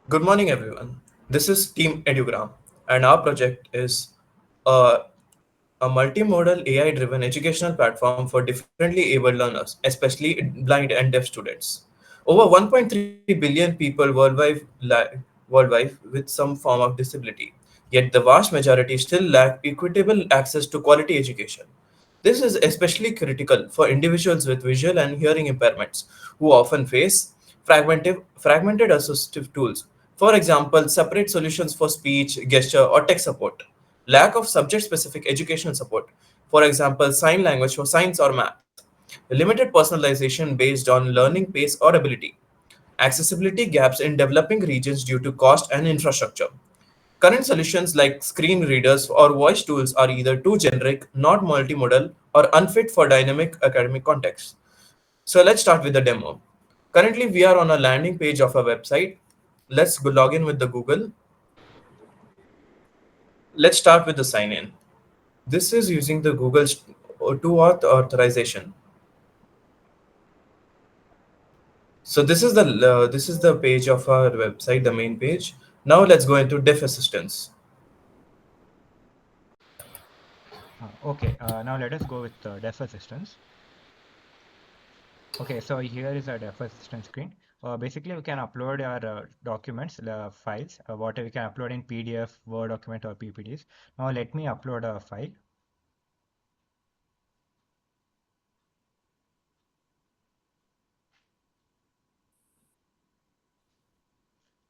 Good morning, everyone. This is Team Edugram, and our project is a, a multimodal AI-driven educational platform for differently abled learners, especially blind and deaf students. Over 1.3 billion people worldwide with some form of disability. Yet the vast majority still lack equitable access to quality education. This is especially critical for individuals with visual and hearing impairments who often face fragmented assistive tools. For example, separate solutions for speech, gesture, or text support. Lack of subject specific educational support. For example, sign language for science or math. Limited personalization based on learning pace or ability. Accessibility gaps in developing regions due to cost and infrastructure. Current solutions like screen readers or voice tools are either too generic, not multimodal, or unfit for dynamic academic contexts. So let's start with the demo. Currently, we are on a landing page of a website. Let's go log in with the Google. Let's start with the sign in. This is using the Google two-auth authorization. So this is the page of our website, the main page. Now let's go into deaf assistance. Okay, now let us go with deaf assistance. Okay, so here is a deaf assistance screen. Basically, we can upload our documents, the files, whatever we can upload in PDF, Word document, or PPTs. Now let me upload a file.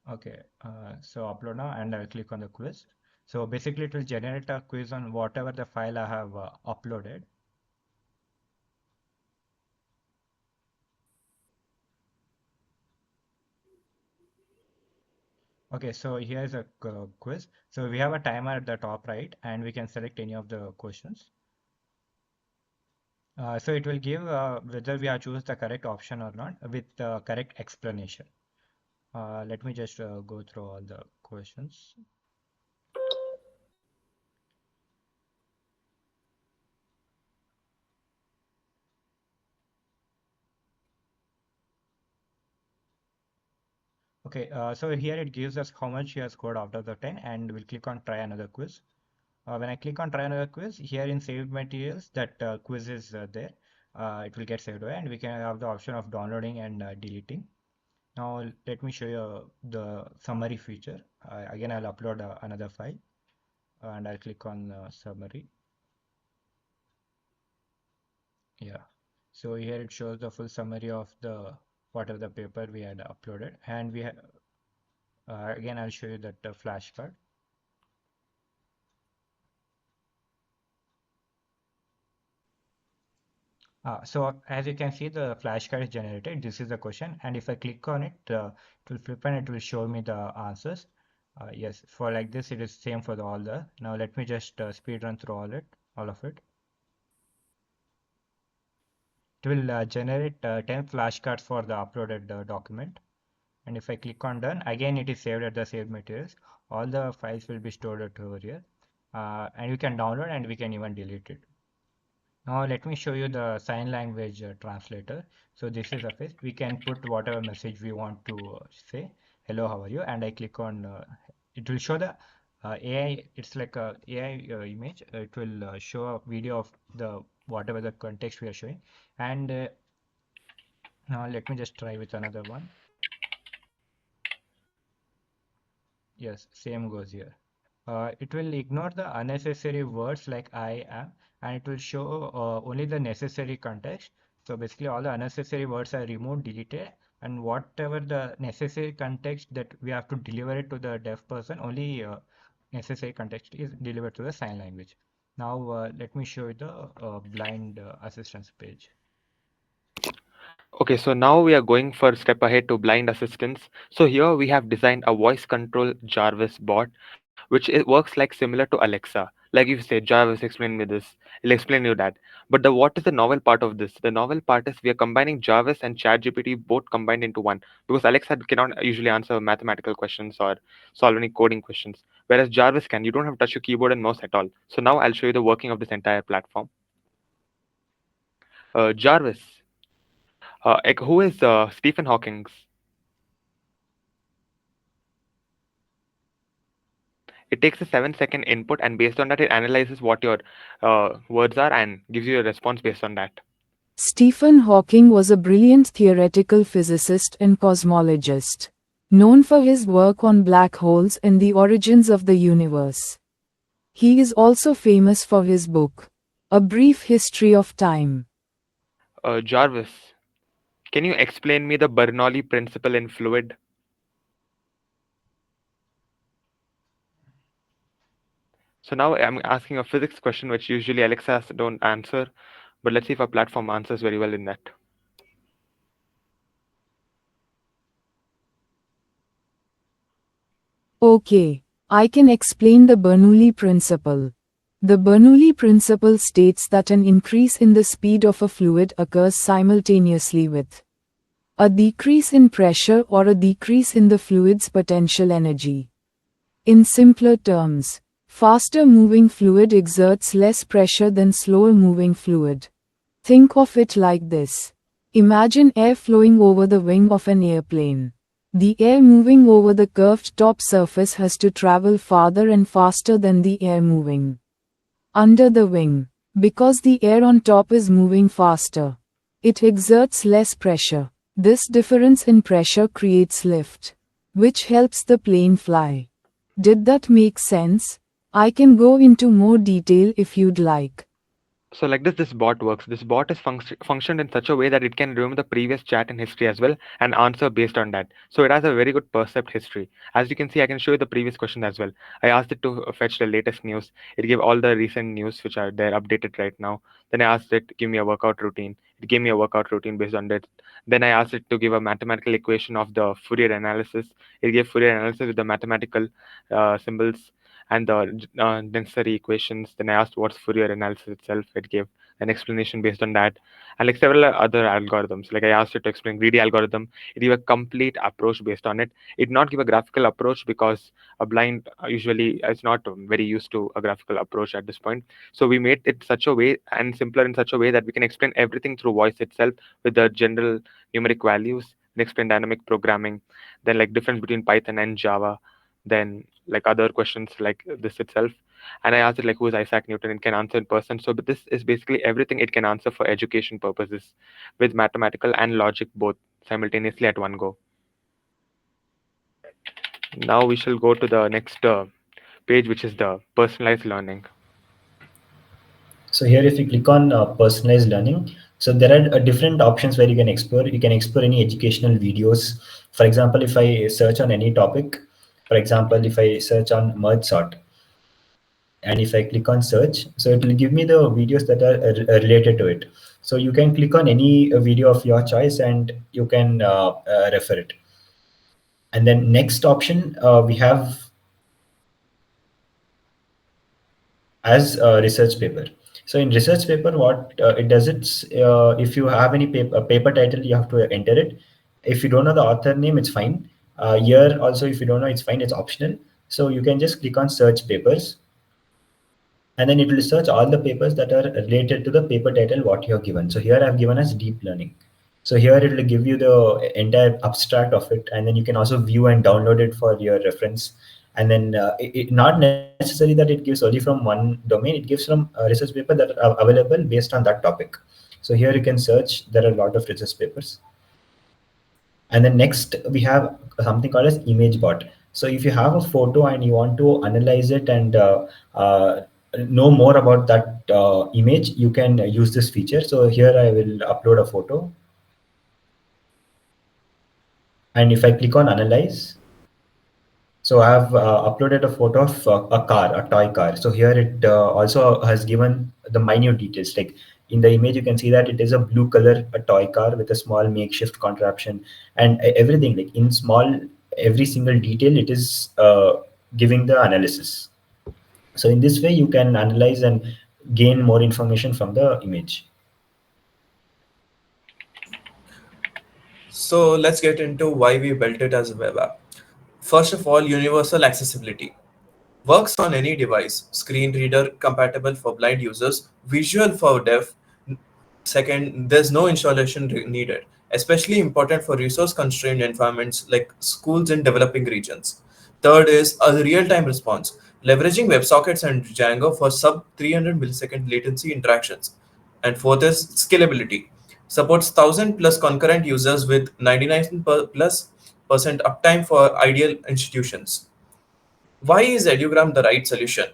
Okay, so upload now, and I'll click on the quiz. So basically, it will generate a quiz on whatever the file I have uploaded. Okay, so here is a quiz. So we have a timer at the top right, and we can select any of the questions. So it will give whether we have choose the correct option or not with the correct explanation. Let me just go through all the questions. Okay, so here it gives us how much he has scored out of the 10, and we'll click on try another quiz. When I click on try another quiz, here in saved materials, that quiz is there. It will get saved away, and we can have the option of downloading and deleting. Now let me show you the summary feature. Again, I'll upload another file, and I'll click on summary. Yeah. So here it shows the full summary of the whatever the paper we had uploaded, and again I'll show you that flashcard. So as you can see, the flashcard is generated. This is the question, and if I click on it, it will flip and it will show me the answers. Yes, for like this, it is same for all the. Now let me just speed run through all of it. It will generate 10 flashcards for the uploaded document. And if I click on done, again it is saved at the saved materials. All the files will be stored at over here. And you can download and we can even delete it. Now let me show you the sign language translator. So this is a face. We can put whatever message we want to say. Hello, how are you? And I click on, it will show the AI, it's like a AI image. It will show a video of the whatever the context we are showing. And now let me just try with another one. Yes, same goes here. It will ignore the unnecessary words like I am, and it will show only the necessary context. So basically all the unnecessary words are removed, deleted, and whatever the necessary context that we have to deliver it to the deaf person, only necessary context is delivered to the sign language. Now let me show you the blind assistance page. Okay, so now we are going for a step ahead to blind assistance. So here we have designed a voice control Jarvis bot, which works like similar to Alexa. Like if you say, Jarvis, explain me this, it'll explain you that. But the what is the novel part of this? The novel part is we are combining Jarvis and ChatGPT both combined into one because Alexa cannot usually answer mathematical questions or solve any coding questions, whereas Jarvis can. You don't have to touch your keyboard and mouse at all. So now I'll show you the working of this entire platform. Jarvis, who is Stephen Hawking's? It takes a 7-second input, and based on that, it analyzes what your words are and gives you a response based on that. Stephen Hawking was a brilliant theoretical physicist and cosmologist, known for his work on black holes and the origins of the universe. He is also famous for his book, A Brief History of Time. Jarvis, can you explain me the Bernoulli principle in fluid? So now I'm asking a physics question, which usually Alexas don't answer, but let's see if our platform answers very well in that. Okay, I can explain the Bernoulli principle. The Bernoulli principle states that an increase in the speed of a fluid occurs simultaneously with a decrease in pressure or a decrease in the fluid's potential energy. In simpler terms, faster moving fluid exerts less pressure than slower moving fluid. Think of it like this. Imagine air flowing over the wing of an airplane. The air moving over the curved top surface has to travel farther and faster than the air moving under the wing. Because the air on top is moving faster, it exerts less pressure. This difference in pressure creates lift, which helps the plane fly. Did that make sense? I can go into more detail if you'd like. So like this bot works. This bot is functioned in such a way that it can remember the previous chat in history as well and answer based on that. So it has a very good percept history. As you can see, I can show you the previous question as well. I asked it to fetch the latest news. It gave all the recent news which are there updated right now. Then I asked it give me a workout routine. It gave me a workout routine based on that. Then I asked it to give a mathematical equation of the Fourier analysis. It gave Fourier analysis with the mathematical symbols and the necessary equations. Then I asked what's Fourier analysis itself. It gave an explanation based on that, and like several other algorithms. Like I asked it to explain greedy algorithm. It gave a complete approach based on it. It did not give a graphical approach because a blind usually is not very used to a graphical approach at this point. So we made it such a way and simpler in such a way that we can explain everything through voice itself with the general numeric values. And explain dynamic programming, then like difference between Python and Java, then like other questions like this itself. And I asked it like who is Isaac Newton, and can answer in person. So but this is basically everything it can answer for education purposes with mathematical and logic both simultaneously at one go. Now we shall go to the next page, which is the personalized learning. So here, if you click on personalized learning, so there are different options where you can explore. You can explore any educational videos. For example, if I search on any topic, for example, if I search on merge sort, and if I click on search, so it will give me the videos that are related to it. So you can click on any video of your choice and you can refer it. And then next option we have as a research paper. So in research paper, what it does, it's if you have any paper title, you have to enter it. If you don't know the author name, it's fine. Here also, if you don't know, it's fine. It's optional. So you can just click on search papers, and then it will search all the papers that are related to the paper title what you have given. So here I've given as deep learning. So here it will give you the entire abstract of it, and then you can also view and download it for your reference. And then not necessary that it gives only from one domain. It gives from research paper that are available based on that topic. So here you can search. There are a lot of research papers. And then next we have something called as image bot. So if you have a photo and you want to analyze it and know more about that image, you can use this feature. So here I will upload a photo. And if I click on analyze, so I have uploaded a photo of a car, a toy car. So here it also has given the minute details. Like in the image, you can see that it is a blue color, a toy car with a small makeshift contraption, and everything like in small, every single detail, it is giving the analysis. So in this way, you can analyze and gain more information from the image. So let's get into why we built it as a web app. First of all, universal accessibility. Works on any device, screen reader compatible for blind users, visual for deaf. Second, there's no installation needed, especially important for resource constrained environments like schools in developing regions. Third is a real time response. leveraging WebSockets and Django for sub 300 millisecond latency interactions. And fourth is scalability. Supports 1000 plus concurrent users with 99 plus percent uptime for ideal institutions. Why is Edugram the right solution?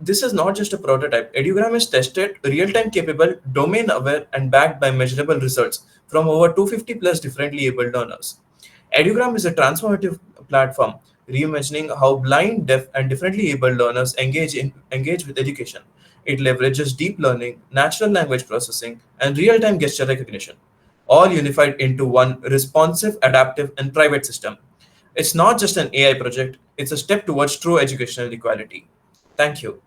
This is not just a prototype. Edugram is tested, real-time capable, domain-aware, and backed by measurable results from over 250 plus differently abled learners. Edugram is a transformative platform, reimagining how blind, deaf, and differently abled learners engage with education. It leverages deep learning, natural language processing, and real-time gesture recognition, all unified into one responsive, adaptive, and private system. It's not just an AI project; it's a step towards true educational equality. Thank you.